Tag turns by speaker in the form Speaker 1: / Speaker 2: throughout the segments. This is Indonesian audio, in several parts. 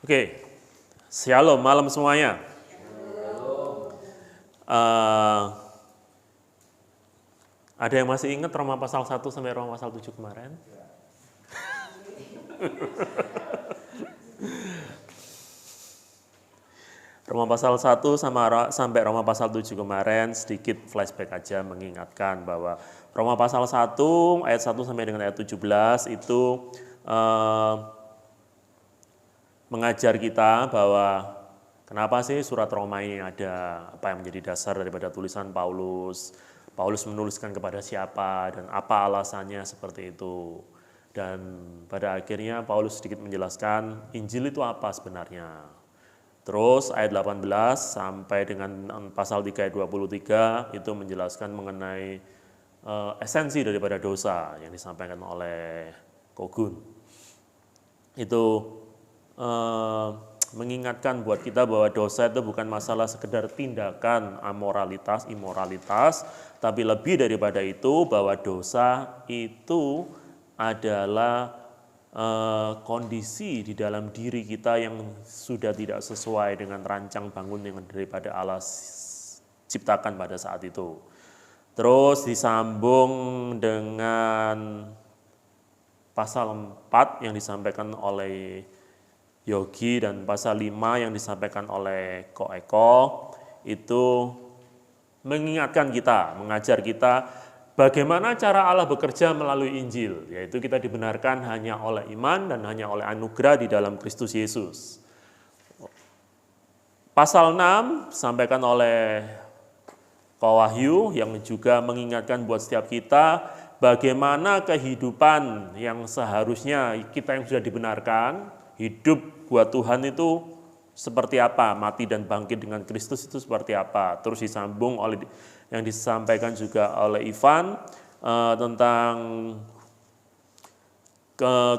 Speaker 1: Oke, shalom malam semuanya. Ada yang masih ingat Roma pasal 1 sampai Roma pasal 7 kemarin? Roma pasal 1 sampai Roma pasal 7 kemarin, sedikit flashback aja mengingatkan bahwa Roma pasal 1 ayat 1 sampai dengan ayat 17 itu mengajar kita bahwa kenapa sih surat Roma ini ada, apa yang menjadi dasar daripada tulisan Paulus. Paulus menuliskan kepada siapa dan apa alasannya seperti itu. Dan pada akhirnya Paulus sedikit menjelaskan Injil itu apa sebenarnya. Terus ayat 18 sampai dengan pasal 3 ayat 23 itu menjelaskan mengenai esensi daripada dosa yang disampaikan oleh Kogun. Itu mengingatkan buat kita bahwa dosa itu bukan masalah sekedar tindakan amoralitas, imoralitas, tapi lebih daripada itu bahwa dosa itu adalah kondisi di dalam diri kita yang sudah tidak sesuai dengan rancang bangun yang daripada Allah ciptakan pada saat itu. Terus disambung dengan pasal 4 yang disampaikan oleh Yogi dan pasal 5 yang disampaikan oleh Ko Eko itu mengingatkan kita, mengajar kita bagaimana cara Allah bekerja melalui Injil, yaitu kita dibenarkan hanya oleh iman dan hanya oleh anugerah di dalam Kristus Yesus. Pasal 6 disampaikan oleh Ko Wahyu yang juga mengingatkan buat setiap kita bagaimana kehidupan yang seharusnya kita yang sudah dibenarkan, hidup buat Tuhan itu seperti apa, mati dan bangkit dengan Kristus itu seperti apa. Terus disambung oleh yang disampaikan juga oleh Ivan tentang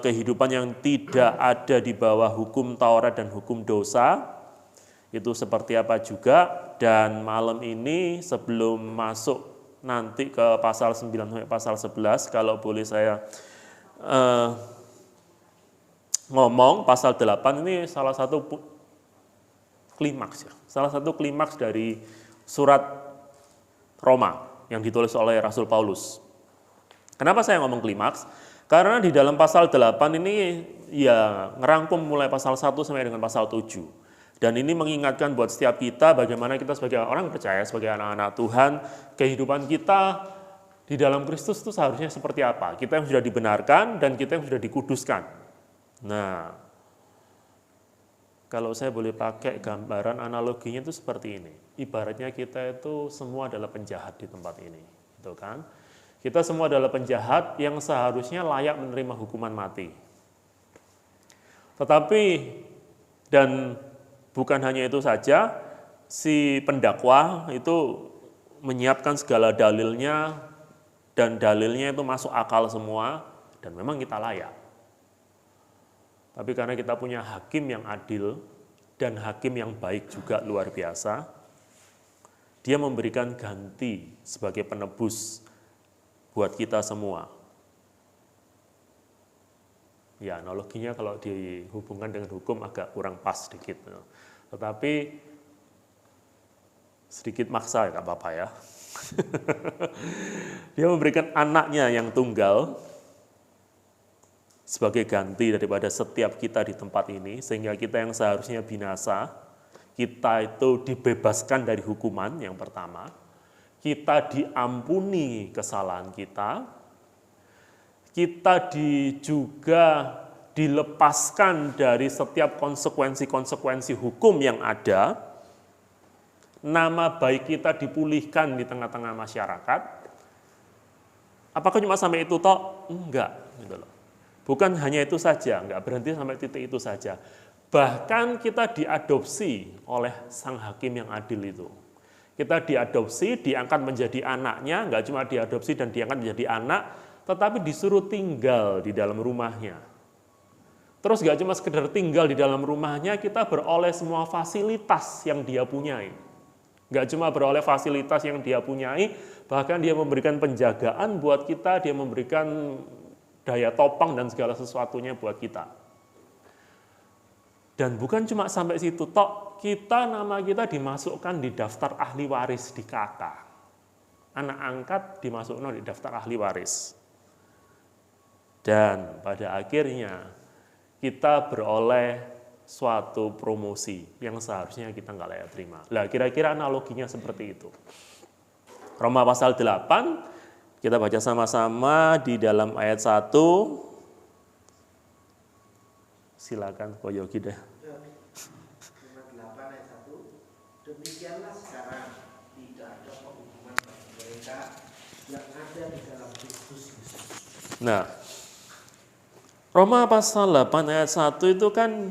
Speaker 1: kehidupan yang tidak ada di bawah hukum Taurat dan hukum dosa, itu seperti apa juga. Dan malam ini sebelum masuk nanti ke pasal 9 sampai pasal 11, kalau boleh saya ngomong, pasal 8 ini salah satu klimaks ya. Salah satu klimaks dari surat Roma yang ditulis oleh Rasul Paulus. Kenapa saya ngomong klimaks? Karena di dalam pasal 8 ini ya ngerangkum mulai pasal 1 sampai dengan pasal 7. Dan ini mengingatkan buat setiap kita bagaimana kita sebagai orang percaya, sebagai anak-anak Tuhan, kehidupan kita di dalam Kristus itu seharusnya seperti apa. Kita yang sudah dibenarkan dan kita yang sudah dikuduskan. Nah, kalau saya boleh pakai gambaran analoginya itu seperti ini. Ibaratnya kita itu semua adalah penjahat di tempat ini, gitu kan? Kita semua adalah penjahat yang seharusnya layak menerima hukuman mati. Tetapi dan bukan hanya itu saja, si pendakwa itu menyiapkan segala dalilnya dan dalilnya itu masuk akal semua dan memang kita layak. Tapi karena kita punya hakim yang adil dan hakim yang baik juga luar biasa, dia memberikan ganti sebagai penebus buat kita semua. Ya, analoginya kalau dihubungkan dengan hukum agak kurang pas sedikit. Tetapi sedikit maksa ya, nggak apa-apa ya. Dia memberikan anaknya yang tunggal sebagai ganti daripada setiap kita di tempat ini, sehingga kita yang seharusnya binasa, kita itu dibebaskan dari hukuman yang pertama, kita diampuni kesalahan kita juga dilepaskan dari setiap konsekuensi-konsekuensi hukum yang ada, nama baik kita dipulihkan di tengah-tengah masyarakat. Apakah cuma sampai itu toh? Enggak, gitu loh. Bukan hanya itu saja, enggak berhenti sampai titik itu saja. Bahkan kita diadopsi oleh sang hakim yang adil itu. Kita diadopsi, diangkat menjadi anaknya, enggak cuma diadopsi dan diangkat menjadi anak, tetapi disuruh tinggal di dalam rumahnya. Terus enggak cuma sekedar tinggal di dalam rumahnya, kita beroleh semua fasilitas yang dia punyai. Enggak cuma beroleh fasilitas yang dia punyai, bahkan dia memberikan penjagaan buat kita, dia memberikan daya topang dan segala sesuatunya buat kita. Dan bukan cuma sampai situ, tok, nama kita dimasukkan di daftar ahli waris di KK. Anak angkat dimasukkan di daftar ahli waris. Dan pada akhirnya kita beroleh suatu promosi yang seharusnya kita nggak layak terima. Nah, kira-kira analoginya seperti itu. Roma pasal 8, kita baca sama-sama di dalam ayat 1. Silakan Ko Yogi deh.
Speaker 2: Roma 8 ayat 1. Demikianlah sekarang tidak ada penghukuman bagi mereka yang ada di dalam Kristus Yesus.
Speaker 1: Nah, Roma pasal 8 ayat 1 itu kan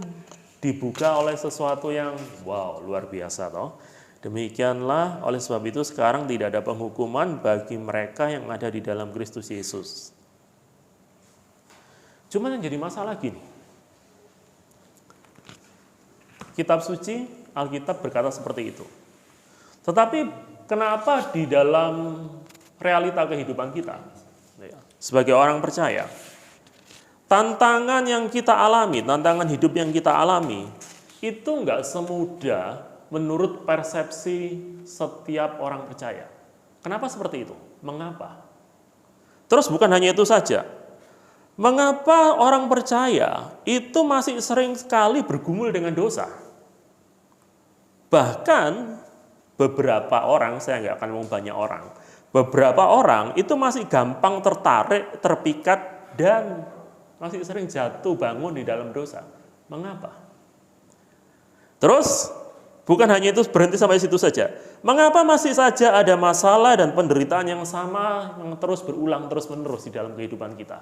Speaker 1: dibuka oleh sesuatu yang wow, luar biasa toh. Demikianlah oleh sebab itu sekarang tidak ada penghukuman bagi mereka yang ada di dalam Kristus Yesus. Cuma yang jadi masalah gini. Kitab suci, Alkitab berkata seperti itu. Tetapi kenapa di dalam realita kehidupan kita, sebagai orang percaya, tantangan yang kita alami, tantangan hidup yang kita alami, itu enggak semudah menurut persepsi setiap orang percaya. Kenapa seperti itu? Mengapa? Terus bukan hanya itu saja. Mengapa orang percaya itu masih sering sekali bergumul dengan dosa? Bahkan beberapa orang, saya nggak akan ngomong banyak orang, beberapa orang itu masih gampang tertarik, terpikat, dan masih sering jatuh bangun di dalam dosa. Mengapa? Terus, bukan hanya itu berhenti sampai situ saja. Mengapa masih saja ada masalah dan penderitaan yang sama yang terus berulang terus-menerus di dalam kehidupan kita?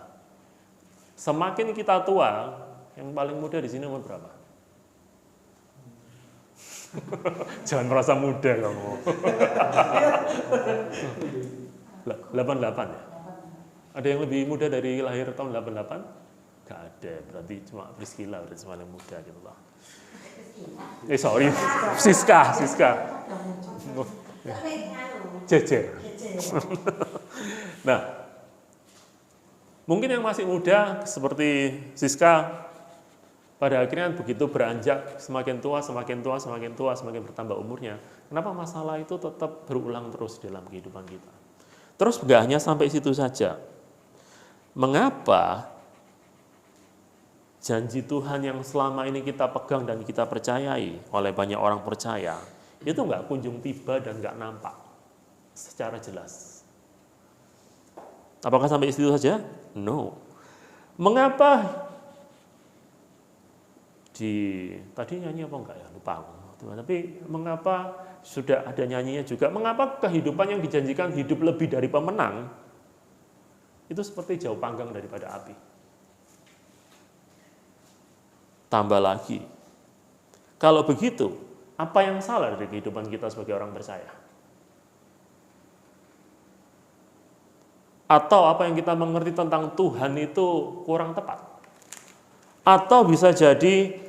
Speaker 1: Semakin kita tua, yang paling muda di sini umur berapa? Jangan merasa muda kamu. 88 ya? Ada yang lebih muda dari lahir tahun 88? Gak ada, berarti cuma Priscilla berarti paling muda gitu loh. Sorry, Siska. Jejer. Nah, mungkin yang masih muda seperti Siska, pada akhirnya begitu beranjak semakin tua, semakin bertambah umurnya. Kenapa masalah itu tetap berulang terus dalam kehidupan kita? Terus nggak hanya sampai situ saja. Mengapa janji Tuhan yang selama ini kita pegang dan kita percayai oleh banyak orang percaya, itu nggak kunjung tiba dan nggak nampak secara jelas? Apakah sampai situ saja? No. Mengapa tadi nyanyi apa enggak ya, lupa aku. Tapi mengapa sudah ada nyanyinya juga, mengapa kehidupan yang dijanjikan hidup lebih dari pemenang itu seperti jauh panggang daripada api? Tambah lagi, kalau begitu, apa yang salah dari kehidupan kita sebagai orang percaya? Atau apa yang kita mengerti tentang Tuhan itu kurang tepat? Atau bisa jadi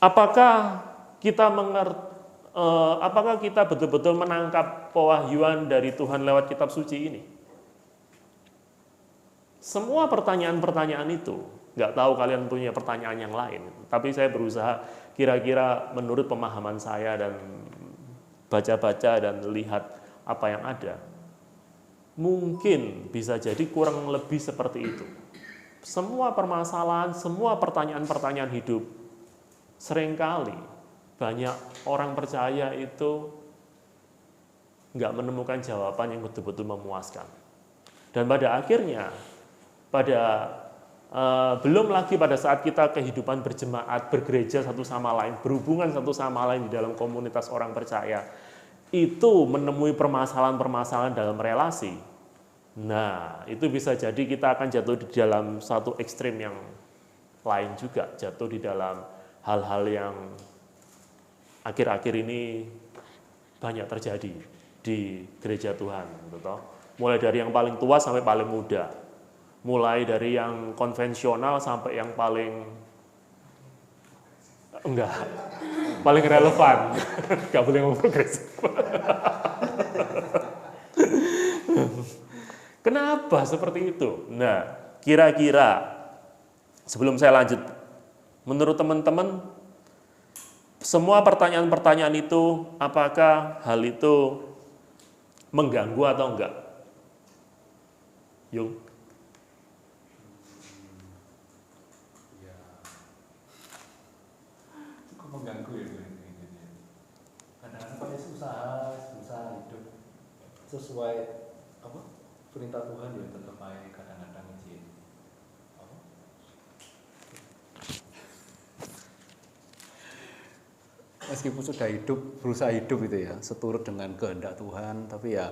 Speaker 1: apakah kita betul-betul menangkap pewahyuan dari Tuhan lewat kitab suci ini? Semua pertanyaan-pertanyaan itu, nggak tahu kalian punya pertanyaan yang lain, tapi saya berusaha kira-kira menurut pemahaman saya dan baca-baca dan lihat apa yang ada. Mungkin bisa jadi kurang lebih seperti itu. Semua permasalahan, semua pertanyaan-pertanyaan hidup, seringkali banyak orang percaya itu nggak menemukan jawaban yang betul-betul memuaskan. Dan pada akhirnya, belum lagi pada saat kita kehidupan berjemaat, bergereja satu sama lain, berhubungan satu sama lain di dalam komunitas orang percaya, itu menemui permasalahan-permasalahan dalam relasi. Nah, itu bisa jadi kita akan jatuh di dalam satu ekstrim yang lain juga, jatuh di dalam hal-hal yang akhir-akhir ini banyak terjadi di gereja Tuhan, betul? Mulai dari yang paling tua sampai paling muda, mulai dari yang konvensional sampai yang paling paling relevan, nggak boleh ngomong progresif. Kenapa seperti itu? Nah, kira-kira sebelum saya lanjut, menurut teman-teman, semua pertanyaan-pertanyaan itu, apakah hal itu mengganggu atau enggak? Yung?
Speaker 3: Ya, cukup mengganggu ya ini. Kadang-kadang kan usaha hidup sesuai apa perintah Tuhan ya tetap aja kadang-kadang izin apa meskipun sudah berusaha hidup itu ya seturut dengan kehendak Tuhan, tapi ya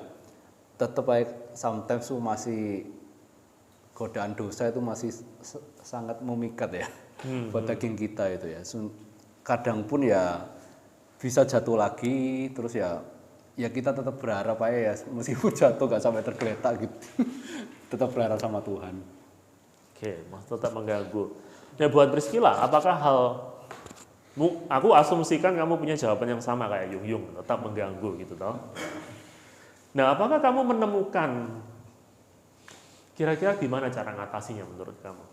Speaker 3: tetap aja sometimes masih godaan dosa itu masih sangat memikat ya buat daging kita itu ya. Kadang pun ya bisa jatuh lagi, terus ya kita tetap berharap aja ya meskipun jatuh gak sampai tergeletak gitu. Tetap berharap sama Tuhan.
Speaker 1: Oke, mas tetap mengganggu. Ya buat Priscilla, apakah aku asumsikan kamu punya jawaban yang sama kayak Yung, tetap mengganggu gitu toh. Nah, apakah kamu menemukan kira-kira gimana cara ngatasinya menurut kamu?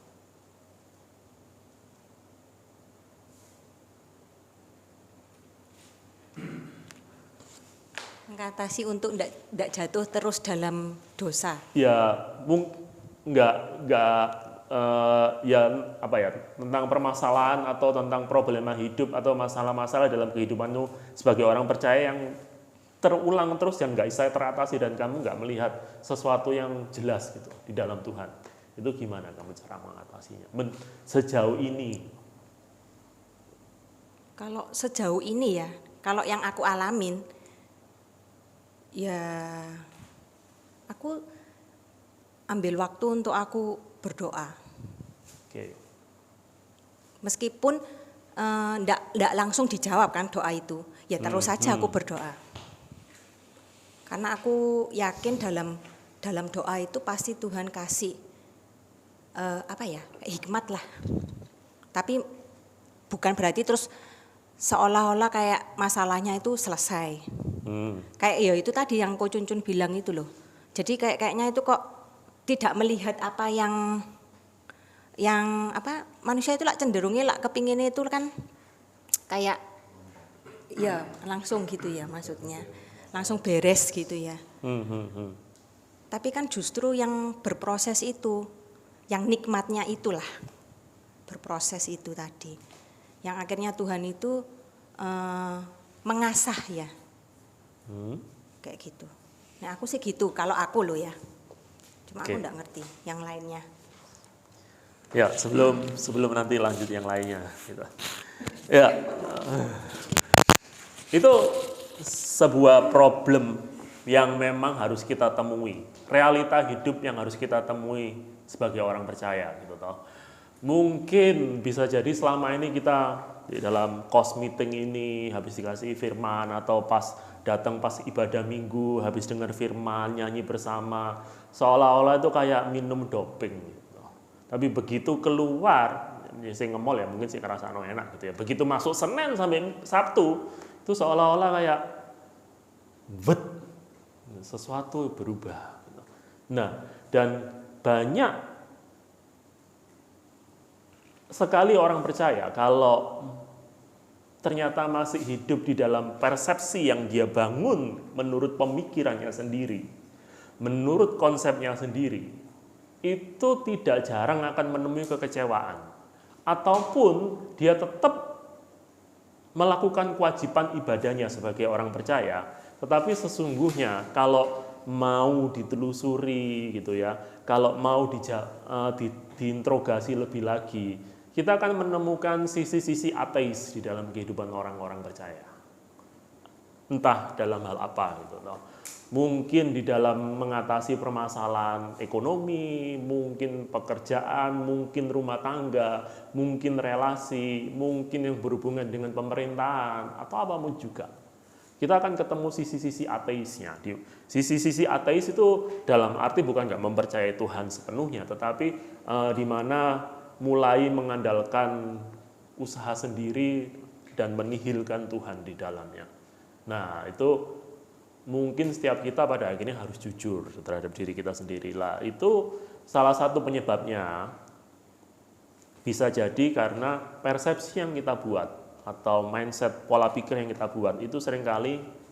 Speaker 4: Mengatasi untuk tidak jatuh terus dalam dosa.
Speaker 1: Ya, ya apa ya, tentang permasalahan atau tentang problema hidup atau masalah-masalah dalam kehidupanmu sebagai orang percaya yang terulang terus dan nggak bisa teratasi dan kamu nggak melihat sesuatu yang jelas gitu di dalam Tuhan. Itu gimana kamu cara mengatasinya? Sejauh ini?
Speaker 4: Kalau sejauh ini ya, kalau yang aku alamin, ya aku ambil waktu untuk aku berdoa.
Speaker 1: Oke.
Speaker 4: Meskipun ndak langsung dijawab kan doa itu, ya terus saja aku berdoa. Karena aku yakin dalam doa itu pasti Tuhan kasih hikmat lah. Tapi bukan berarti terus seolah-olah kayak masalahnya itu selesai. Kayak ya itu tadi yang Ko Cuncun bilang itu loh. Jadi kayaknya itu kok tidak melihat apa yang manusia itu lah cenderungnya lah kepinginnya itu kan kayak ya langsung gitu ya maksudnya. Langsung beres gitu ya. Tapi kan justru yang berproses itu, yang nikmatnya itulah berproses itu tadi. Yang akhirnya Tuhan itu mengasah ya. Kayak gitu. Nah aku sih gitu, kalau aku loh ya. Cuma aku enggak ngerti yang lainnya.
Speaker 1: Ya, sebelum nanti lanjut yang lainnya gitu. Ya. Itu sebuah problem yang memang harus kita temui, realita hidup yang harus kita temui sebagai orang percaya gitu toh. Mungkin bisa jadi selama ini kita di dalam kos meeting ini habis dikasih firman atau datang pas ibadah minggu habis dengar firman nyanyi bersama seolah-olah itu kayak minum doping gitu. Tapi begitu keluar saya nge-mall ya mungkin sih ngerasa enak gitu ya. Begitu masuk Senin sampai Sabtu itu seolah-olah kayak sesuatu berubah. Nah, dan banyak sekali orang percaya kalau ternyata masih hidup di dalam persepsi yang dia bangun menurut pemikirannya sendiri, menurut konsepnya sendiri, itu tidak jarang akan menemui kekecewaan. Ataupun dia tetap melakukan kewajiban ibadahnya sebagai orang percaya, tetapi sesungguhnya kalau mau ditelusuri gitu ya, kalau mau diinterogasi lebih lagi, kita akan menemukan sisi-sisi ateis di dalam kehidupan orang-orang percaya. Entah dalam hal apa gitu loh. Mungkin di dalam mengatasi permasalahan ekonomi, mungkin pekerjaan, mungkin rumah tangga, mungkin relasi, mungkin yang berhubungan dengan pemerintahan, atau apapun juga. Kita akan ketemu sisi-sisi ateisnya. Sisi-sisi ateis itu dalam arti bukan nggak mempercayai Tuhan sepenuhnya, tetapi di mana mulai mengandalkan usaha sendiri dan menihilkan Tuhan di dalamnya. Nah, itu mungkin setiap kita pada akhirnya harus jujur terhadap diri kita sendiri lah. Itu salah satu penyebabnya bisa jadi karena persepsi yang kita buat atau mindset pola pikir yang kita buat itu seringkali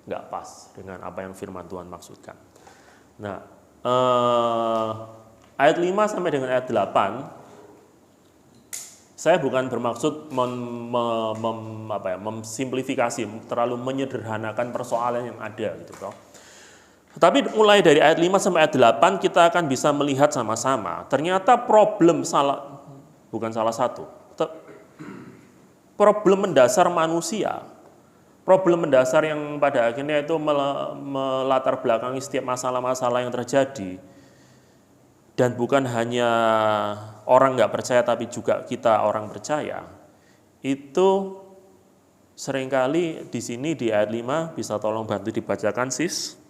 Speaker 1: nggak pas dengan apa yang firman Tuhan maksudkan. Nah, ayat 5 sampai dengan ayat 8, saya bukan bermaksud memsimplifikasi, terlalu menyederhanakan persoalan yang ada gitu toh. Tapi mulai dari ayat 5 sampai ayat 8 kita akan bisa melihat sama-sama. Ternyata problem problem mendasar manusia, problem mendasar yang pada akhirnya itu melatar belakangi setiap masalah-masalah yang terjadi. Dan bukan hanya orang nggak percaya tapi juga kita orang percaya. Itu seringkali di sini di ayat 5 bisa tolong bantu dibacakan sis.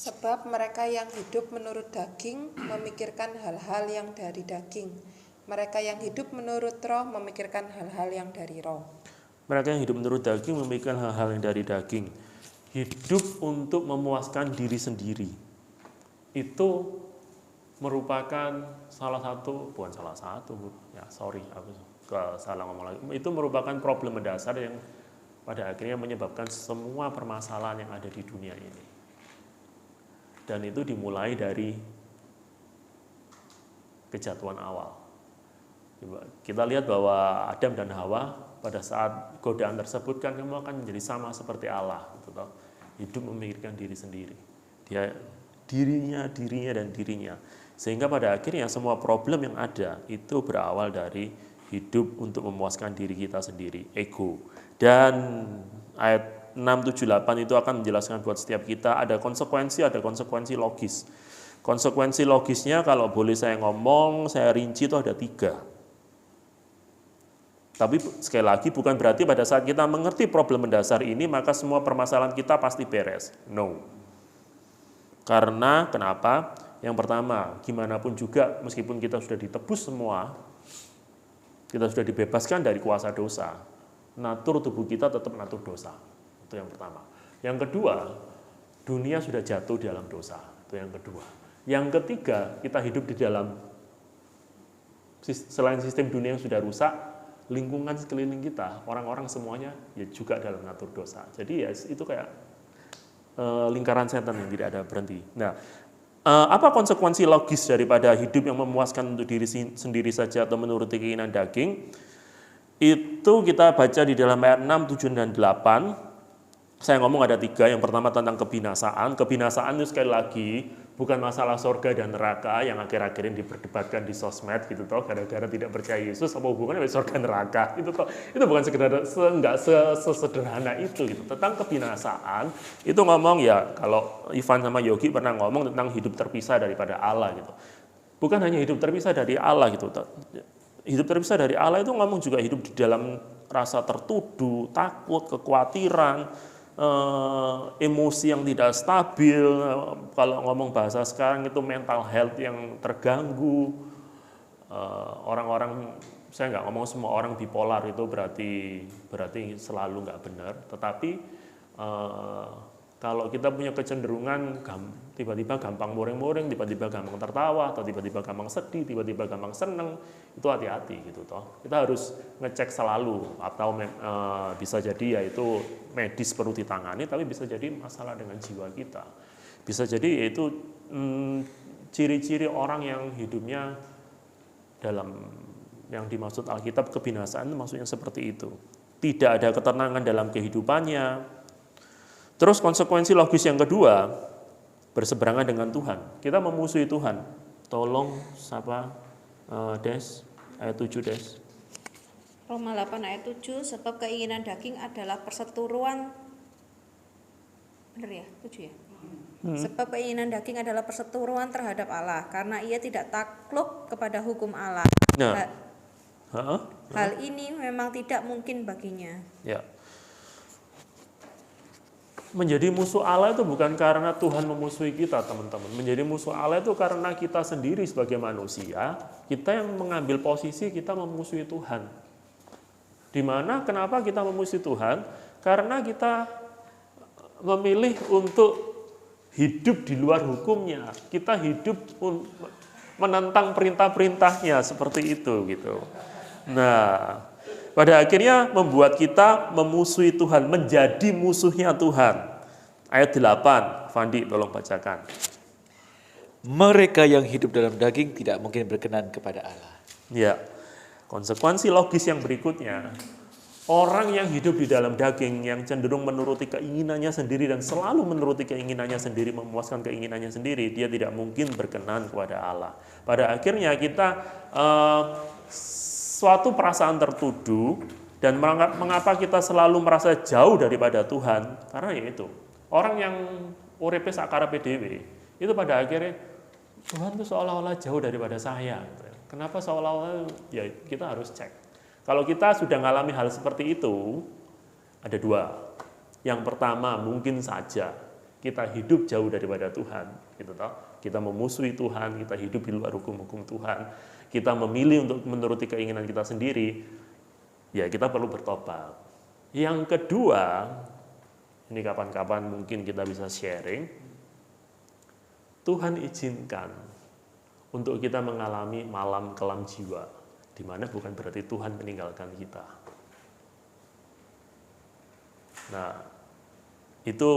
Speaker 5: Sebab mereka yang hidup menurut daging memikirkan hal-hal yang dari daging. Mereka yang hidup menurut roh memikirkan hal-hal yang dari roh.
Speaker 1: Mereka yang hidup menurut daging memikirkan hal-hal yang dari daging. Hidup untuk memuaskan diri sendiri. Itu merupakan salah ngomong lagi. Itu merupakan problem mendasar yang pada akhirnya menyebabkan semua permasalahan yang ada di dunia ini. Dan itu dimulai dari kejatuhan awal. Kita lihat bahwa Adam dan Hawa pada saat godaan tersebut kan kamu akan menjadi sama seperti Allah, gitu. Hidup memikirkan diri sendiri. Dia dirinya dan dirinya. Sehingga pada akhirnya semua problem yang ada itu berawal dari hidup untuk memuaskan diri kita sendiri, ego. Dan ayat 6, 7, 8 itu akan menjelaskan buat setiap kita ada konsekuensi logis. Konsekuensi logisnya kalau boleh saya ngomong, saya rinci itu ada 3. Tapi sekali lagi bukan berarti pada saat kita mengerti problem mendasar ini maka semua permasalahan kita pasti beres. No. Karena kenapa? Yang pertama, gimana pun juga meskipun kita sudah ditebus semua, kita sudah dibebaskan dari kuasa dosa, natur tubuh kita tetap natur dosa. Itu yang pertama. Yang kedua, dunia sudah jatuh di dalam dosa. Itu yang kedua. Yang ketiga, kita hidup di dalam, selain sistem dunia yang sudah rusak, lingkungan sekeliling kita, orang-orang semuanya ya juga dalam natur dosa. Jadi ya itu kayak lingkaran setan yang tidak ada berhenti. Nah, apa konsekuensi logis daripada hidup yang memuaskan untuk diri sendiri saja atau menuruti keinginan daging? Itu kita baca di dalam ayat 6, 7, dan 8. Saya ngomong ada 3, yang pertama tentang kebinasaan. Kebinasaan itu sekali lagi bukan masalah surga dan neraka yang akhir-akhir ini diperdebatkan di sosmed gitu toh, gara-gara tidak percaya Yesus apa hubungannya dengan surga neraka itu toh. Itu bukan sekedar sesederhana itu gitu. Tentang kebinasaan itu ngomong ya kalau Ivan sama Yogi pernah ngomong tentang hidup terpisah daripada Allah gitu. Bukan hanya hidup terpisah dari Allah gitu toh. Hidup terpisah dari Allah itu ngomong juga hidup di dalam rasa tertuduh, takut, kekhawatiran, emosi yang tidak stabil, kalau ngomong bahasa sekarang itu mental health yang terganggu. Orang-orang, saya nggak ngomong semua orang bipolar itu berarti selalu nggak benar, tetapi kalau kita punya kecenderungan tiba-tiba gampang muring-muring, tiba-tiba gampang tertawa, atau tiba-tiba gampang sedih, tiba-tiba gampang seneng, itu hati-hati gitu toh. Kita harus ngecek selalu, atau bisa jadi ya itu medis perlu ditangani, tapi bisa jadi masalah dengan jiwa kita. Bisa jadi yaitu ciri-ciri orang yang hidupnya dalam yang dimaksud Alkitab kebinasaan itu maksudnya seperti itu. Tidak ada ketenangan dalam kehidupannya. Terus konsekuensi logis yang kedua, berseberangan dengan Tuhan. Kita memusuhi Tuhan. Tolong siapa Des, ayat 7 Des.
Speaker 6: Roma 8 ayat 7, sebab keinginan daging adalah perseteruan. Benar ya? 7 ya? Sebab keinginan daging adalah perseteruan terhadap Allah, karena ia tidak takluk kepada hukum Allah.
Speaker 1: Nah,
Speaker 6: hal ini memang tidak mungkin baginya.
Speaker 1: Ya. Menjadi musuh Allah itu bukan karena Tuhan memusuhi kita, teman-teman. Menjadi musuh Allah itu karena kita sendiri sebagai manusia, kita yang mengambil posisi kita memusuhi Tuhan. Dimana kenapa kita memusuhi Tuhan? Karena kita memilih untuk hidup di luar hukumnya. Kita hidup menentang perintah-perintahnya seperti itu gitu. Nah, pada akhirnya membuat kita memusuhi Tuhan, menjadi musuhnya Tuhan. Ayat 8, Fandi tolong bacakan.
Speaker 7: Mereka yang hidup dalam daging tidak mungkin berkenan kepada Allah.
Speaker 1: Ya, konsekuensi logis yang berikutnya, orang yang hidup di dalam daging, yang cenderung menuruti keinginannya sendiri dan selalu menuruti keinginannya sendiri, memuaskan keinginannya sendiri, dia tidak mungkin berkenan kepada Allah. Pada akhirnya kita suatu perasaan tertuduh, dan mengapa kita selalu merasa jauh daripada Tuhan, karena yaitu orang yang uripe sakarepe dhewe itu pada akhirnya Tuhan itu seolah-olah jauh daripada saya. Kenapa seolah-olah? Ya kita harus cek. Kalau kita sudah mengalami hal seperti itu, ada dua. Yang pertama, mungkin saja kita hidup jauh daripada Tuhan, gitu toh. Kita memusuhi Tuhan, kita hidup di luar hukum-hukum Tuhan, kita memilih untuk menuruti keinginan kita sendiri, ya kita perlu bertobat. Yang kedua, ini kapan-kapan mungkin kita bisa sharing, Tuhan izinkan untuk kita mengalami malam kelam jiwa, di mana bukan berarti Tuhan meninggalkan kita. Nah, itu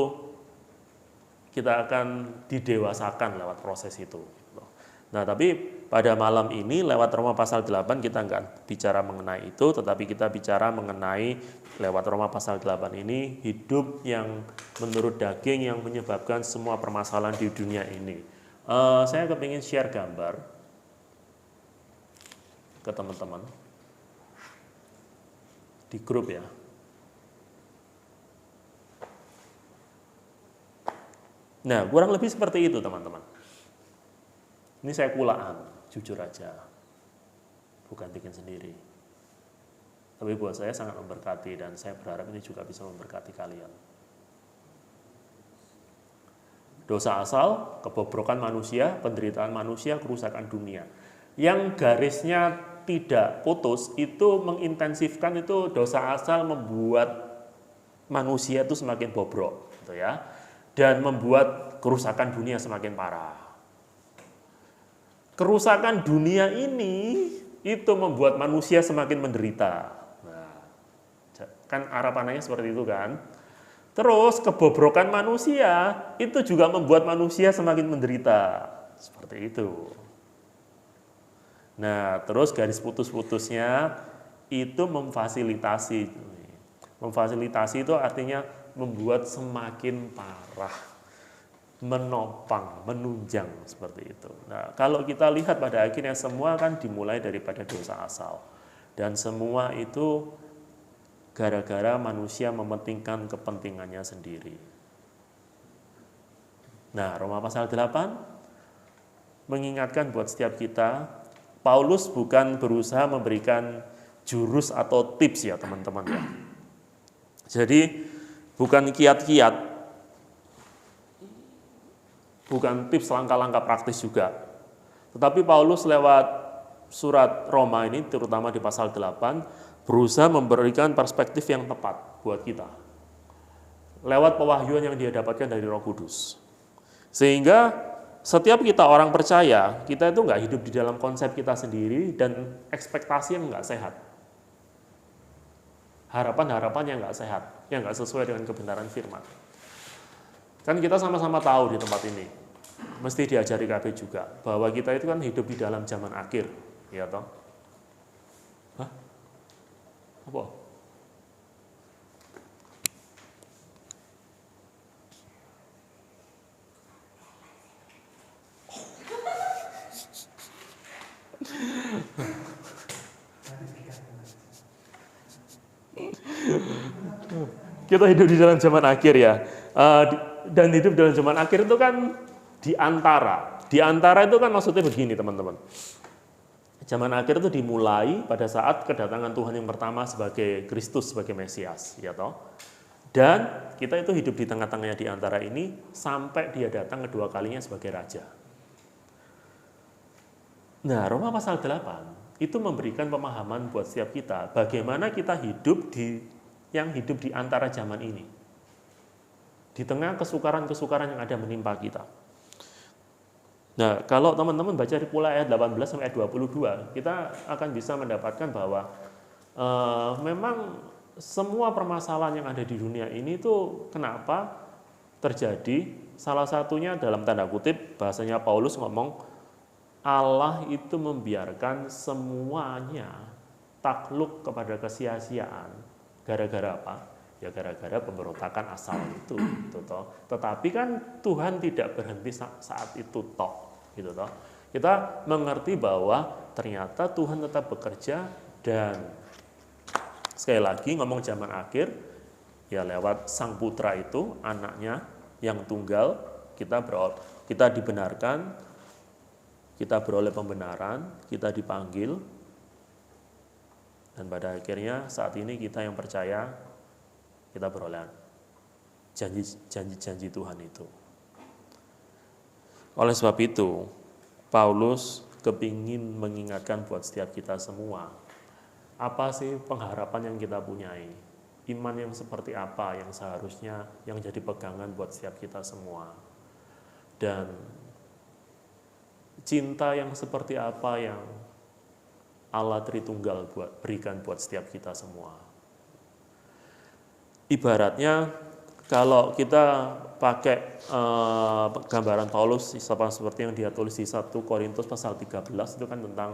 Speaker 1: kita akan didewasakan lewat proses itu. Nah, tapi pada malam ini lewat Roma pasal 8 kita nggak bicara mengenai itu, tetapi kita bicara mengenai lewat Roma pasal 8 ini hidup yang menurut daging yang menyebabkan semua permasalahan di dunia ini. Saya kepingin share gambar ke teman-teman di grup ya. Nah, kurang lebih seperti itu teman-teman. Ini saya kulaan, jujur aja. Bukan bikin sendiri. Tapi buat saya sangat memberkati dan saya berharap ini juga bisa memberkati kalian. Dosa asal, kebobrokan manusia, penderitaan manusia, kerusakan dunia. Yang garisnya tidak putus itu mengintensifkan itu dosa asal membuat manusia itu semakin bobrok, gitu ya. Dan membuat kerusakan dunia semakin parah. Kerusakan dunia ini itu membuat manusia semakin menderita. Nah, kan harapannya seperti itu kan. Terus kebobrokan manusia itu juga membuat manusia semakin menderita. Seperti itu. Nah, terus garis putus-putusnya itu memfasilitasi. Memfasilitasi itu artinya membuat semakin parah, menopang, menunjang seperti itu. Nah, kalau kita lihat pada akhirnya semua kan dimulai daripada dosa asal. Dan semua itu gara-gara manusia mementingkan kepentingannya sendiri. Nah, Roma pasal 8 mengingatkan buat setiap kita, Paulus bukan berusaha memberikan jurus atau tips ya teman-teman ya. Jadi bukan kiat-kiat, bukan tips langkah-langkah praktis juga. Tetapi Paulus lewat surat Roma ini, terutama di pasal 8, berusaha memberikan perspektif yang tepat buat kita. Lewat pewahyuan yang dia dapatkan dari Roh Kudus. Sehingga setiap kita orang percaya, kita itu nggak hidup di dalam konsep kita sendiri dan ekspektasi yang nggak sehat. Harapan-harapan yang nggak sehat, yang nggak sesuai dengan kebenaran firman. Kan kita sama-sama tahu di tempat ini, mesti diajari KB juga, bahwa kita itu kan hidup di dalam zaman akhir, ya toh? Hah? Apa? Kita hidup di dalam zaman akhir ya, dan hidup dalam zaman akhir itu kan di antara itu kan maksudnya begini teman-teman. Zaman akhir itu dimulai pada saat kedatangan Tuhan yang pertama sebagai Kristus, sebagai Mesias, ya toh. Dan kita itu hidup di tengah-tengahnya di antara ini sampai dia datang kedua kalinya sebagai Raja. Nah, Roma pasal 8 itu memberikan pemahaman buat setiap kita bagaimana kita hidup di antara zaman ini. Di tengah kesukaran-kesukaran yang ada menimpa kita. Nah, kalau teman-teman baca di pula ayat 18 sampai ayat 22, kita akan bisa mendapatkan bahwa memang semua permasalahan yang ada di dunia ini tuh kenapa terjadi? Salah satunya dalam tanda kutip bahasanya Paulus ngomong Allah itu membiarkan semuanya takluk kepada kesia-siaan. Gara-gara apa? Ya gara-gara pemberontakan asal itu, gitu toh. Tetapi kan Tuhan tidak berhenti saat itu toh, gitu toh. Kita mengerti bahwa ternyata Tuhan tetap bekerja dan sekali lagi ngomong zaman akhir ya lewat Sang Putra itu anaknya yang tunggal kita dibenarkan, kita beroleh pembenaran, kita dipanggil dan pada akhirnya saat ini kita yang percaya kita beroleh janji-janji Tuhan itu. Oleh sebab itu, Paulus kepingin mengingatkan buat setiap kita semua, apa sih pengharapan yang kita punyai? Iman yang seperti apa yang seharusnya yang jadi pegangan buat setiap kita semua? Dan cinta yang seperti apa yang Allah Tritunggal berikan buat setiap kita semua? Ibaratnya kalau kita pakai gambaran Paulus seperti yang dia tulis di 1 Korintus pasal 13 itu kan tentang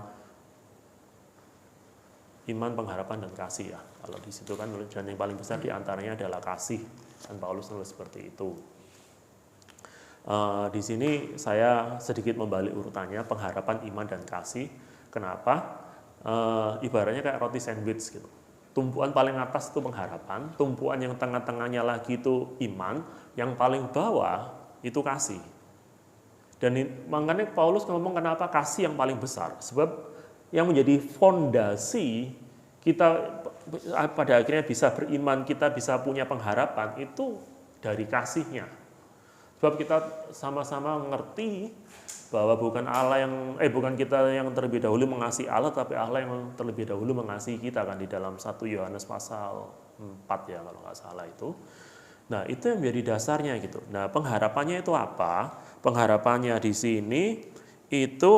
Speaker 1: iman, pengharapan, dan kasih ya. Kalau di situ kan dan yang paling besar diantaranya adalah kasih dan Paulus nulis seperti itu. Di sini saya sedikit membalik urutannya pengharapan, iman, dan kasih. Kenapa? Ibaratnya kayak roti sandwich gitu. Tumpuan paling atas itu pengharapan, tumpuan yang tengah-tengahnya lagi itu iman, yang paling bawah itu kasih. Dan makanya Paulus ngomong kenapa kasih yang paling besar, sebab yang menjadi fondasi kita pada akhirnya bisa beriman, kita bisa punya pengharapan itu dari kasihnya. Sebab kita sama-sama mengerti bahwa bukan kita yang terlebih dahulu mengasihi Allah, tapi Allah yang terlebih dahulu mengasihi kita kan di dalam 1 Yohanes pasal 4 ya kalau nggak salah itu. Nah itu yang menjadi dasarnya gitu. Nah pengharapannya itu apa? Pengharapannya di sini itu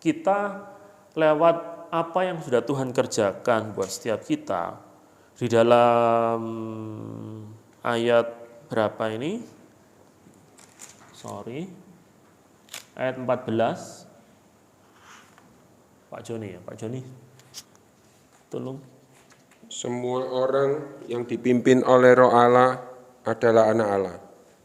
Speaker 1: kita lewat apa yang sudah Tuhan kerjakan buat setiap kita di dalam ayat berapa ini? Ayat 14. Pak Joni, tolong.
Speaker 8: Semua orang yang dipimpin oleh Roh Allah adalah anak Allah.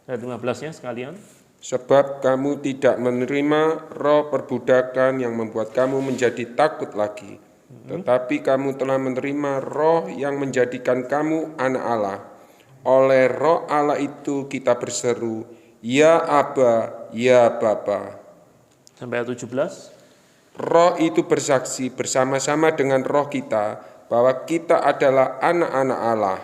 Speaker 1: Ayat 15-nya sekalian.
Speaker 8: Sebab kamu tidak menerima roh perbudakan yang membuat kamu menjadi takut lagi, tetapi kamu telah menerima roh yang menjadikan kamu anak Allah. Oleh Roh Allah itu kita berseru, Ya Aba, Ya Bapa.
Speaker 1: Sampai ayat 17.
Speaker 8: Roh itu bersaksi bersama-sama dengan roh kita bahwa kita adalah anak-anak Allah.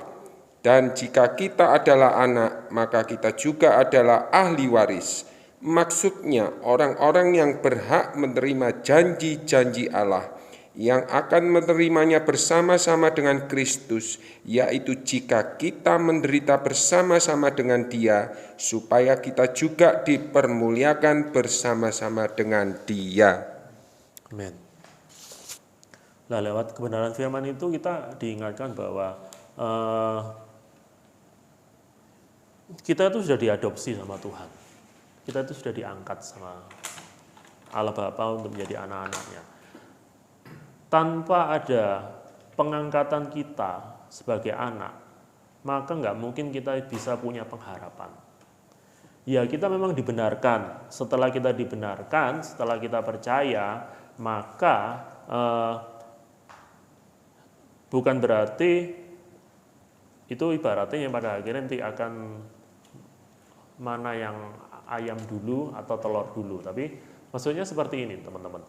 Speaker 8: Dan jika kita adalah anak, maka kita juga adalah ahli waris. Maksudnya orang-orang yang berhak menerima janji-janji Allah, yang akan menerimanya bersama-sama dengan Kristus, yaitu jika kita menderita bersama-sama dengan Dia, supaya kita juga dipermuliakan bersama-sama dengan Dia.
Speaker 1: Amin. Nah, lewat kebenaran firman itu kita diingatkan bahwa kita itu sudah diadopsi sama Tuhan. Kita itu sudah diangkat sama Allah Bapa untuk menjadi anak-anaknya. Tanpa ada pengangkatan kita sebagai anak, maka nggak mungkin kita bisa punya pengharapan. Ya, kita memang dibenarkan. Setelah kita dibenarkan, setelah kita percaya, maka bukan berarti itu ibaratnya yang pada akhirnya nanti akan mana yang ayam dulu atau telur dulu. Tapi maksudnya seperti ini teman-teman.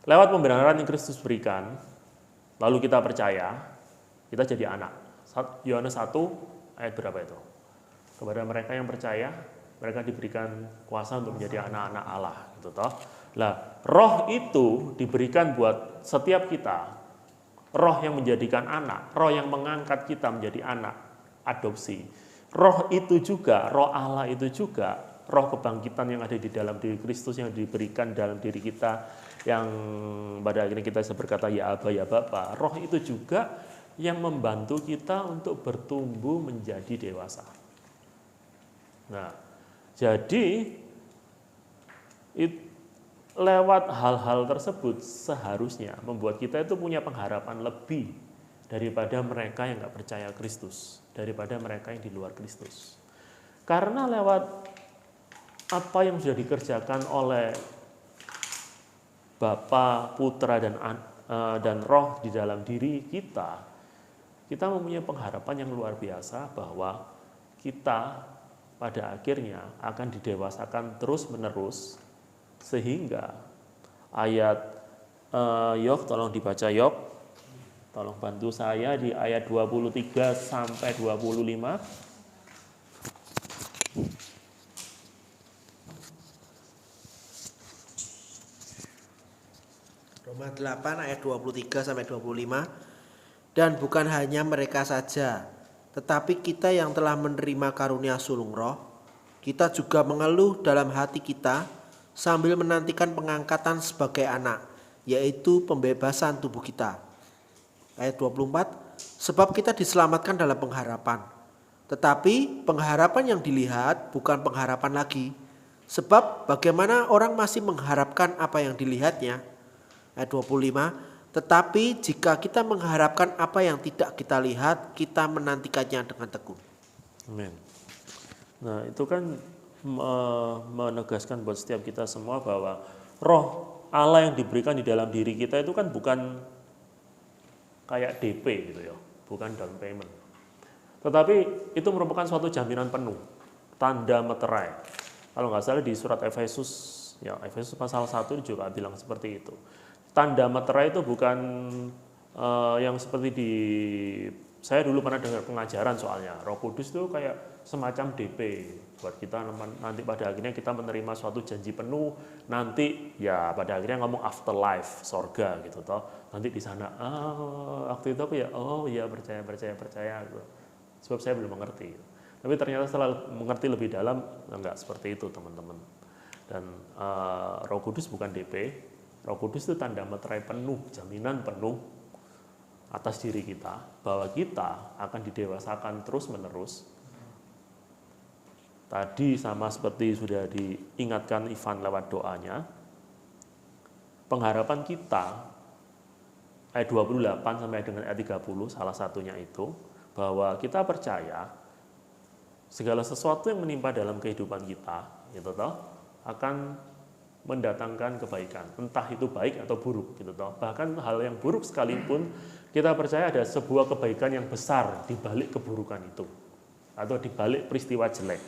Speaker 1: Lewat pembenaran yang Kristus berikan, lalu kita percaya, kita jadi anak. Yohanes 1 ayat berapa itu? Kepada mereka yang percaya, mereka diberikan kuasa untuk menjadi anak-anak Allah. Gitu toh. Nah, roh itu diberikan buat setiap kita. Roh yang menjadikan anak, roh yang mengangkat kita menjadi anak, adopsi. Roh itu juga, roh Allah itu juga roh kebangkitan yang ada di dalam diri Kristus yang diberikan dalam diri kita, yang pada akhirnya kita bisa berkata ya Aba ya Bapa, roh itu juga yang membantu kita untuk bertumbuh menjadi dewasa. Nah, jadi lewat hal-hal tersebut seharusnya membuat kita itu punya pengharapan lebih daripada mereka yang nggak percaya Kristus, daripada mereka yang di luar Kristus. Karena lewat apa yang sudah dikerjakan oleh Bapa, Putra, dan Roh di dalam diri kita, kita mempunyai pengharapan yang luar biasa bahwa kita pada akhirnya akan didewasakan terus-menerus, sehingga ayat Yob, tolong dibaca Yob, tolong bantu saya di ayat 23 sampai 25.
Speaker 2: Roma 8 ayat 23 sampai 25. Dan bukan hanya mereka saja, tetapi kita yang telah menerima karunia sulung roh, kita juga mengeluh dalam hati kita sambil menantikan pengangkatan sebagai anak, yaitu pembebasan tubuh kita. Ayat 24, sebab kita diselamatkan dalam pengharapan. Tetapi pengharapan yang dilihat bukan pengharapan lagi. Sebab bagaimana orang masih mengharapkan apa yang dilihatnya. Ayat 25, tetapi jika kita mengharapkan apa yang tidak kita lihat, kita menantikannya dengan tekun.
Speaker 1: Amin. Nah, itu kan menegaskan buat setiap kita semua bahwa roh Allah yang diberikan di dalam diri kita itu kan bukan kayak DP gitu ya, bukan down payment. Tetapi itu merupakan suatu jaminan penuh, tanda meterai. Kalau nggak salah di surat Efesus, ya Efesus pasal 1 juga bilang seperti itu. Tanda meterai itu bukan yang seperti di, saya dulu pernah dengar pengajaran soalnya, Roh Kudus itu kayak semacam DP buat kita nanti pada akhirnya kita menerima suatu janji penuh, nanti ya pada akhirnya ngomong afterlife, sorga gitu toh. Nanti di sana waktu itu aku ya percaya gitu. Sebab saya belum mengerti. Tapi ternyata setelah mengerti lebih dalam enggak seperti itu, teman-teman. Dan Roh Kudus bukan DP. Roh Kudus itu tanda meterai penuh, jaminan penuh atas diri kita bahwa kita akan didewasakan terus-menerus. Tadi sama seperti sudah diingatkan Ivan lewat doanya, pengharapan kita ayat 28 sampai dengan ayat 30 salah satunya itu bahwa kita percaya segala sesuatu yang menimpa dalam kehidupan kita gitu toh akan mendatangkan kebaikan, entah itu baik atau buruk gitu toh. Bahkan hal yang buruk sekalipun kita percaya ada sebuah kebaikan yang besar di balik keburukan itu atau di balik peristiwa jelek.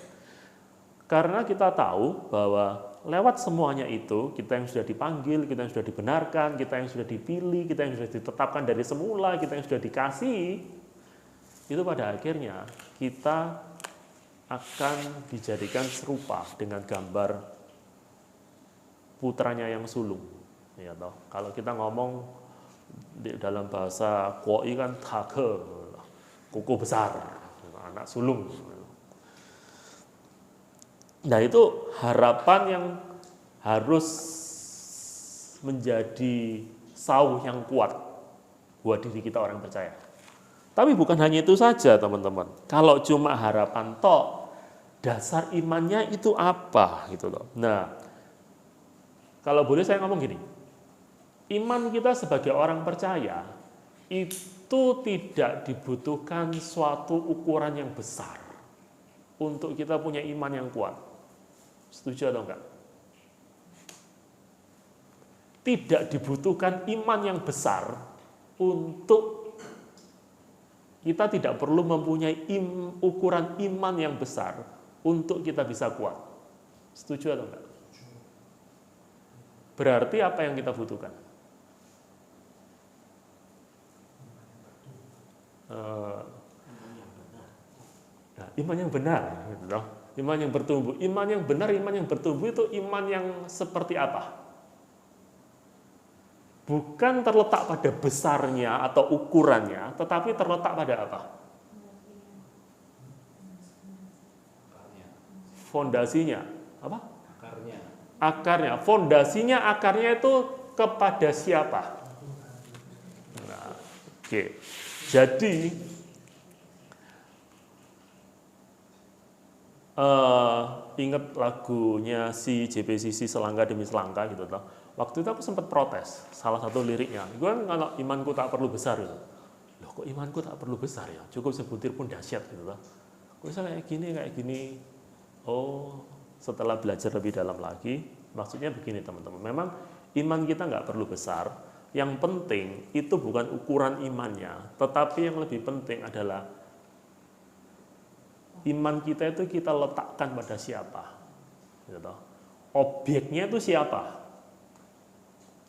Speaker 1: Karena kita tahu bahwa lewat semuanya itu, kita yang sudah dipanggil, kita yang sudah dibenarkan, kita yang sudah dipilih, kita yang sudah ditetapkan dari semula, kita yang sudah dikasihi, itu pada akhirnya kita akan dijadikan serupa dengan gambar putranya yang sulung, ya toh. Kalau kita ngomong dalam bahasa Koi kan take, kuku besar, anak sulung. Nah itu harapan yang harus menjadi sauh yang kuat buat diri kita orang percaya. Tapi bukan hanya itu saja teman-teman. Kalau cuma harapan tok, dasar imannya itu apa gitu loh. Nah, kalau boleh saya ngomong gini, iman kita sebagai orang percaya itu tidak dibutuhkan suatu ukuran yang besar untuk kita punya iman yang kuat. Setuju atau enggak? Tidak dibutuhkan iman yang besar untuk kita tidak perlu mempunyai ukuran iman yang besar untuk kita bisa kuat. Setuju atau enggak? Berarti apa yang kita butuhkan? Iman yang benar, gitu loh. Iman yang bertumbuh. Iman yang benar, iman yang bertumbuh itu iman yang seperti apa? Bukan terletak pada besarnya atau ukurannya, tetapi terletak pada apa? Fondasinya. apa?
Speaker 3: Akarnya.
Speaker 1: Akarnya, fondasinya akarnya itu kepada siapa? Nah, oke. Jadi ingat lagunya si JPCC Selangkah Demi Selangkah gitu toh. Waktu itu aku sempat protes salah satu liriknya. Gue kalau imanku tak perlu besar gitu. Loh kok imanku tak perlu besar ya? Cukup sebutir pun dahsyat gitu toh. Kok bisa kayak gini. Oh, setelah belajar lebih dalam lagi, maksudnya begini teman-teman. Memang iman kita nggak perlu besar. Yang penting itu bukan ukuran imannya, tetapi yang lebih penting adalah iman kita itu kita letakkan pada siapa, gitu. Objeknya itu siapa?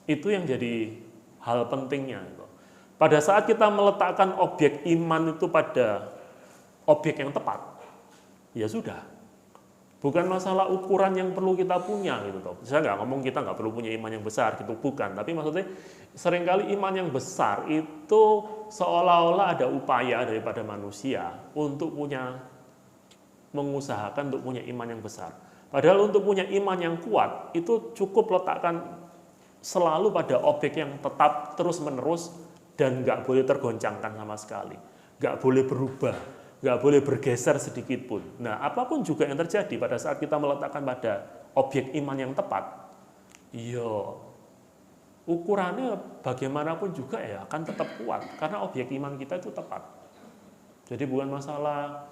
Speaker 1: Itu yang jadi hal pentingnya. Gitu. Pada saat kita meletakkan objek iman itu pada objek yang tepat, ya sudah. Bukan masalah ukuran yang perlu kita punya gitu toh. Saya nggak ngomong kita nggak perlu punya iman yang besar gitu, bukan. Tapi maksudnya seringkali iman yang besar itu seolah-olah ada upaya daripada manusia untuk mengusahakan untuk punya iman yang besar. Padahal untuk punya iman yang kuat itu cukup letakkan selalu pada objek yang tetap terus-menerus dan nggak boleh tergoncangkan sama sekali, nggak boleh berubah, nggak boleh bergeser sedikit pun. Nah, apapun juga yang terjadi pada saat kita meletakkan pada objek iman yang tepat, ukurannya bagaimanapun juga ya akan tetap kuat karena objek iman kita itu tepat. Jadi bukan masalah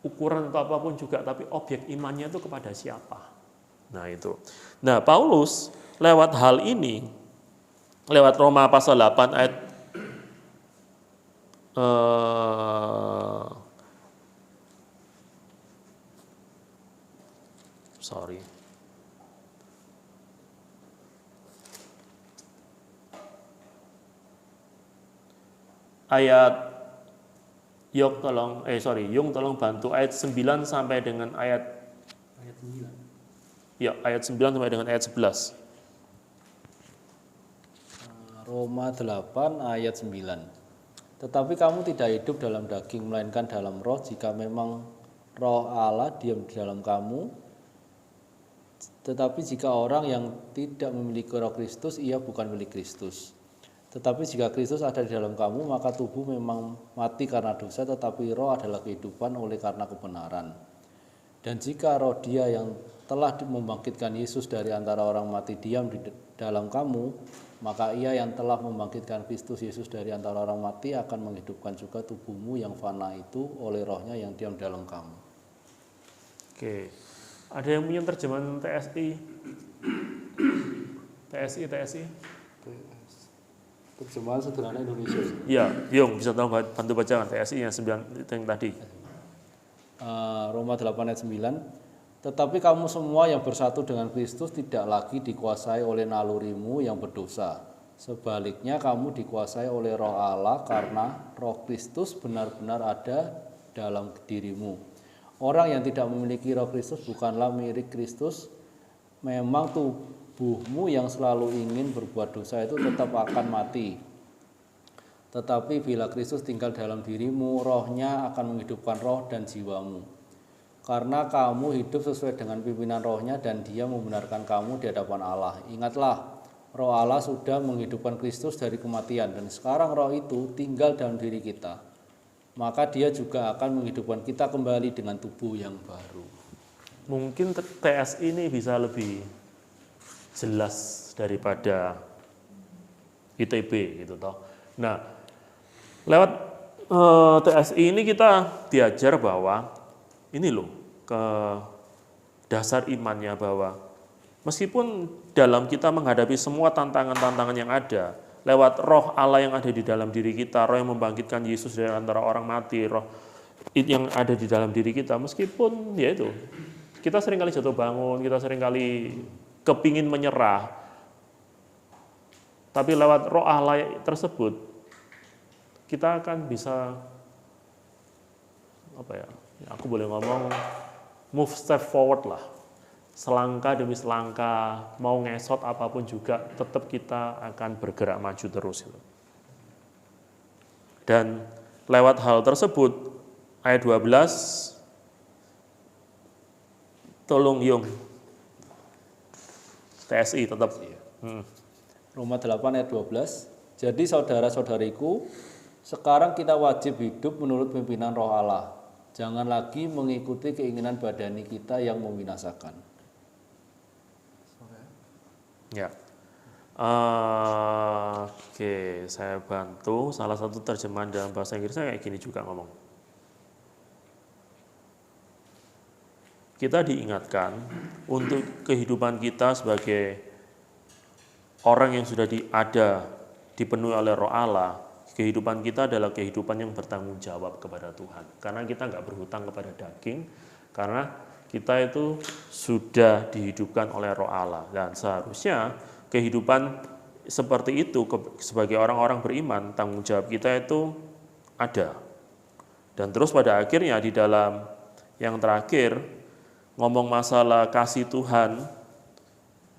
Speaker 1: ukuran atau apapun juga, tapi objek imannya itu kepada siapa. Nah itu. Nah Paulus lewat hal ini, lewat Roma pasal 8 ayat ayat Yung tolong bantu ayat 9 sampai dengan ayat 9. Ya, ayat 9 sampai dengan ayat 11.
Speaker 3: Roma 8 ayat 9. Tetapi kamu tidak hidup dalam daging melainkan dalam roh, jika memang roh Allah diam di dalam kamu. Tetapi jika orang yang tidak memiliki roh Kristus, ia bukan milik Kristus. Tetapi jika Kristus ada di dalam kamu, maka tubuh memang mati karena dosa, tetapi roh adalah kehidupan oleh karena kebenaran. Dan jika roh Dia yang telah membangkitkan Yesus dari antara orang mati diam di dalam kamu, maka Ia yang telah membangkitkan Kristus Yesus dari antara orang mati akan menghidupkan juga tubuhmu yang fana itu oleh rohnya yang diam dalam kamu.
Speaker 1: Oke, ada yang punya terjemahan TSI? TSI?
Speaker 3: Terjemahan sederhana Indonesia.
Speaker 1: Iya, Yung bisa tolong bantu bacakan TSI yang 9 yang tadi.
Speaker 3: Roma 8 ayat 9. Tetapi kamu semua yang bersatu dengan Kristus tidak lagi dikuasai oleh nalurimu yang berdosa. Sebaliknya kamu dikuasai oleh roh Allah karena roh Kristus benar-benar ada dalam dirimu. Orang yang tidak memiliki roh Kristus bukanlah milik Kristus. Memang tubuhmu yang selalu ingin berbuat dosa itu tetap akan mati. Tetapi bila Kristus tinggal dalam dirimu, rohnya akan menghidupkan roh dan jiwamu. Karena kamu hidup sesuai dengan pimpinan rohnya dan Dia membenarkan kamu di hadapan Allah. Ingatlah, roh Allah sudah menghidupkan Kristus dari kematian dan sekarang roh itu tinggal dalam diri kita. Maka Dia juga akan menghidupkan kita kembali dengan tubuh yang baru.
Speaker 1: Mungkin TSI ini bisa lebih jelas daripada ITB gitu toh. Nah, lewat TSI ini kita diajar bahwa ini loh ke dasar imannya, bahwa meskipun dalam kita menghadapi semua tantangan-tantangan yang ada, lewat roh Allah yang ada di dalam diri kita, roh yang membangkitkan Yesus dari antara orang mati, roh yang ada di dalam diri kita, meskipun ya itu kita seringkali jatuh bangun, kita seringkali kepingin menyerah, tapi lewat roh Allah tersebut kita akan bisa aku boleh ngomong move step forward lah, selangkah demi selangkah, mau ngesot apapun juga tetap kita akan bergerak maju terus. Dan lewat hal tersebut ayat 12 Tolong Yung. TSI tetap.
Speaker 3: Roma 8 ayat 12. Jadi saudara-saudariku, sekarang kita wajib hidup menurut pimpinan Roh Allah. Jangan lagi mengikuti keinginan badani kita yang membinasakan.
Speaker 1: Ya. Oke, saya bantu. Salah satu terjemahan dalam bahasa Inggrisnya kayak gini juga ngomong. Kita diingatkan untuk kehidupan kita sebagai orang yang sudah dipenuhi oleh Roh Allah. Kehidupan kita adalah kehidupan yang bertanggung jawab kepada Tuhan. Karena kita nggak berhutang kepada daging, karena kita itu sudah dihidupkan oleh Roh Allah. Dan seharusnya kehidupan seperti itu sebagai orang-orang beriman, tanggung jawab kita itu ada. Dan terus pada akhirnya di dalam yang terakhir, ngomong masalah kasih Tuhan,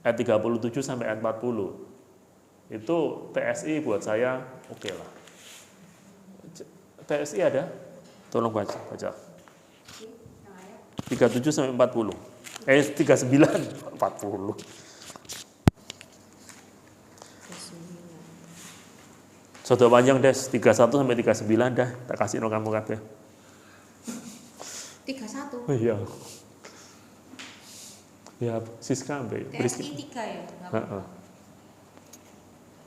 Speaker 1: ayat 37 sampai ayat 40. Itu TSI buat saya oke lah. TSI ada? Tolong baca. 37 sampai 40. 39, 40. Soto panjang des, 31 sampai 39 dah, tak kasih no kamu kabeh.
Speaker 6: 31.
Speaker 1: Iya. Ya, Siska ambil.
Speaker 6: TSI 3 ya.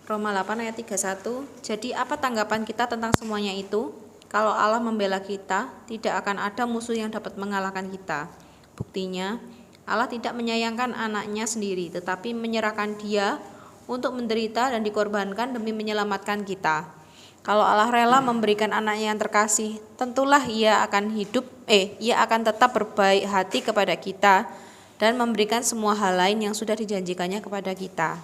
Speaker 4: Roma 8 ayat 31. Jadi apa tanggapan kita tentang semuanya itu? Kalau Allah membela kita, tidak akan ada musuh yang dapat mengalahkan kita. Buktinya, Allah tidak menyayangkan anaknya sendiri, tetapi menyerahkan dia untuk menderita dan dikorbankan demi menyelamatkan kita. Kalau Allah rela memberikan anaknya yang terkasih, tentulah ia akan tetap berbaik hati kepada kita dan memberikan semua hal lain yang sudah dijanjikannya kepada kita.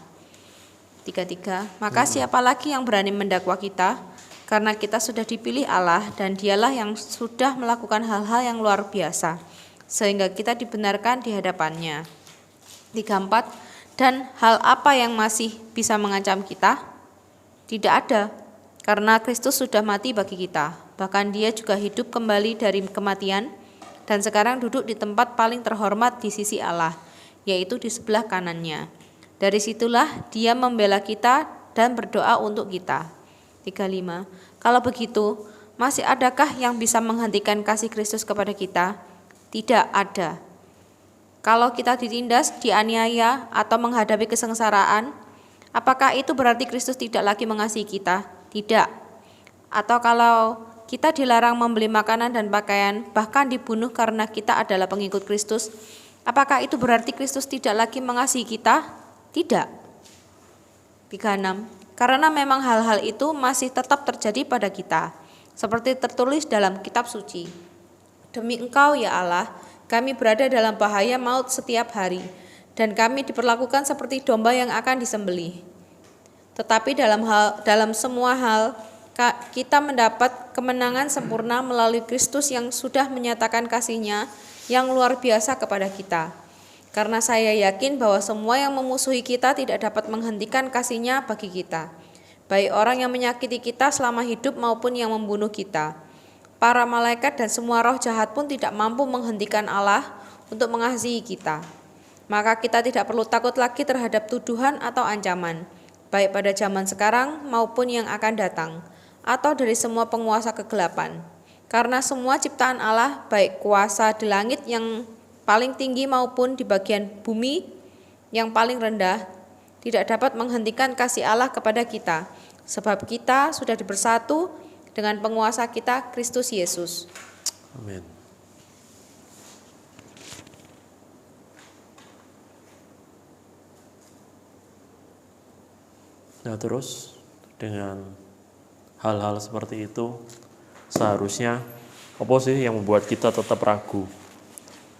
Speaker 4: 33. Maka siapa lagi yang berani mendakwa kita? Karena kita sudah dipilih Allah dan dialah yang sudah melakukan hal-hal yang luar biasa, sehingga kita dibenarkan di hadapannya. 34. Dan hal apa yang masih bisa mengancam kita? Tidak ada, karena Kristus sudah mati bagi kita. Bahkan dia juga hidup kembali dari kematian dan sekarang duduk di tempat paling terhormat di sisi Allah, yaitu di sebelah kanannya. Dari situlah dia membela kita dan berdoa untuk kita. 35. Kalau begitu, masih adakah yang bisa menghentikan kasih Kristus kepada kita? Tidak ada. Kalau kita ditindas, dianiaya, atau menghadapi kesengsaraan, apakah itu berarti Kristus tidak lagi mengasihi kita? Tidak. Atau kalau kita dilarang membeli makanan dan pakaian, bahkan dibunuh karena kita adalah pengikut Kristus, apakah itu berarti Kristus tidak lagi mengasihi kita? Tidak. 36. Karena memang hal-hal itu masih tetap terjadi pada kita, seperti tertulis dalam kitab suci. Demi Engkau ya Allah, kami berada dalam bahaya maut setiap hari, dan kami diperlakukan seperti domba yang akan disembelih. Tetapi dalam semua hal, kita mendapat kemenangan sempurna melalui Kristus yang sudah menyatakan kasih-Nya yang luar biasa kepada kita. Karena saya yakin bahwa semua yang memusuhi kita tidak dapat menghentikan kasih-Nya bagi kita, baik orang yang menyakiti kita selama hidup maupun yang membunuh kita. Para malaikat dan semua roh jahat pun tidak mampu menghentikan Allah untuk mengasihi kita. Maka kita tidak perlu takut lagi terhadap tuduhan atau ancaman, baik pada zaman sekarang maupun yang akan datang, atau dari semua penguasa kegelapan. Karena semua ciptaan Allah, baik kuasa di langit yang paling tinggi maupun di bagian bumi yang paling rendah, tidak dapat menghentikan kasih Allah kepada kita, sebab kita sudah bersatu dengan penguasa kita, Kristus Yesus.
Speaker 1: Amin. Nah terus dengan hal-hal seperti itu seharusnya apa sih yang membuat kita tetap ragu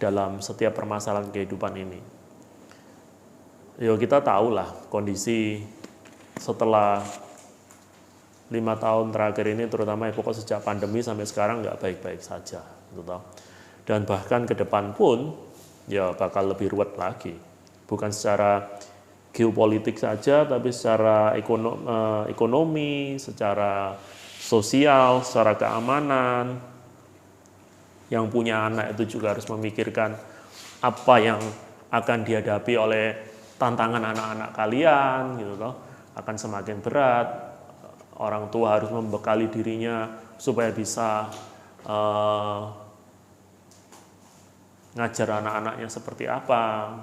Speaker 1: dalam setiap permasalahan kehidupan ini? Ya kita tahulah kondisi setelah 5 tahun terakhir ini, terutama pokok sejak pandemi sampai sekarang nggak baik-baik saja, gitu. Dan bahkan ke depan pun ya bakal lebih ruwet lagi, bukan secara geopolitik saja, tapi secara ekonomi, secara sosial, secara keamanan. Yang punya anak itu juga harus memikirkan apa yang akan dihadapi oleh tantangan anak-anak kalian gitu toh, akan semakin berat. Orang tua harus membekali dirinya supaya bisa ngajar anak-anaknya seperti apa,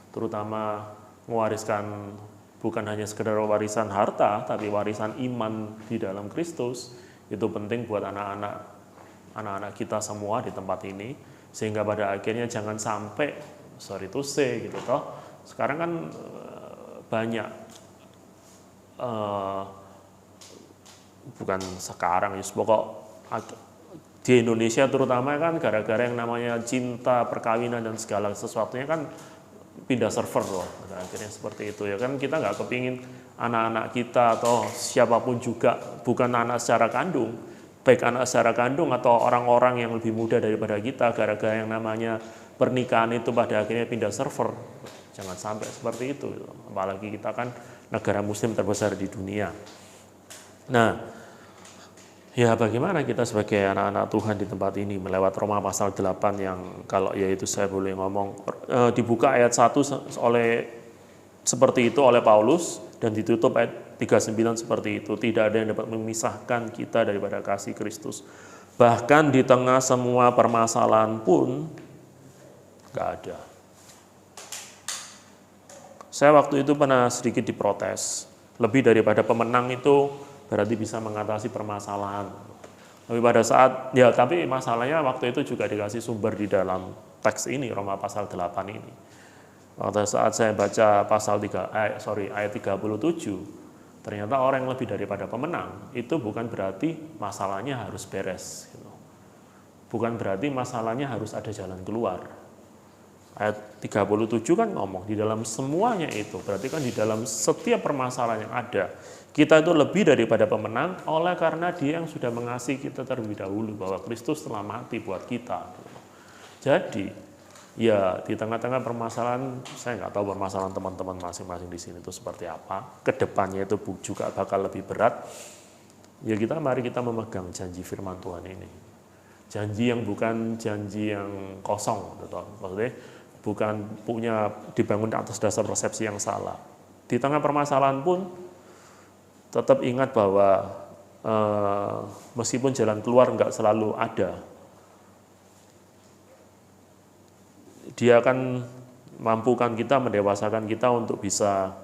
Speaker 1: terutama mewariskan bukan hanya sekedar warisan harta, tapi warisan iman di dalam Kristus. Itu penting buat anak-anak kita semua di tempat ini, sehingga pada akhirnya jangan sampai, sorry to say gitu toh, sekarang kan banyak bukan sekarang ya, pokok di Indonesia terutama kan gara-gara yang namanya cinta, perkawinan dan segala sesuatunya kan pindah server loh. Akhirnya seperti itu ya kan, kita nggak kepingin anak-anak kita atau siapapun juga, bukan anak secara kandung, baik anak secara kandung atau orang-orang yang lebih muda daripada kita, gara-gara yang namanya pernikahan itu pada akhirnya pindah server. Jangan sampai seperti itu, apalagi kita kan negara muslim terbesar di dunia. Nah, ya bagaimana kita sebagai anak-anak Tuhan di tempat ini melewat Roma pasal 8 yang kalau yaitu saya boleh ngomong, dibuka ayat 1 seperti itu oleh Paulus dan ditutup ayat 39 seperti itu. Tidak ada yang dapat memisahkan kita daripada kasih Kristus. Bahkan di tengah semua permasalahan pun nggak ada. Saya waktu itu pernah sedikit diprotes. Lebih daripada pemenang itu berarti bisa mengatasi permasalahan. Tapi pada saat, ya tapi masalahnya waktu itu juga dikasih sumber di dalam teks ini, Roma pasal 8 ini. Pada saat saya baca pasal ayat 37, ternyata orang yang lebih daripada pemenang, itu bukan berarti masalahnya harus beres. Gitu. Bukan berarti masalahnya harus ada jalan keluar. Ayat 37 kan ngomong, di dalam semuanya itu, berarti kan di dalam setiap permasalahan yang ada, kita itu lebih daripada pemenang oleh karena Dia yang sudah mengasihi kita terlebih dahulu, bahwa Kristus telah mati buat kita. Jadi, ya di tengah-tengah permasalahan, saya nggak tahu permasalahan teman-teman masing-masing di sini itu seperti apa, kedepannya itu juga bakal lebih berat. Ya mari kita memegang janji firman Tuhan ini. Janji yang bukan janji yang kosong, maksudnya bukan punya dibangun atas dasar persepsi yang salah. Di tengah permasalahan pun tetap ingat bahwa meskipun jalan keluar nggak selalu ada, Dia akan mampukan kita, mendewasakan kita untuk bisa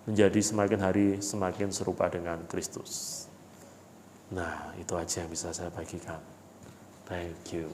Speaker 1: menjadi semakin hari semakin serupa dengan Kristus. Nah, itu aja yang bisa saya bagikan. Thank you.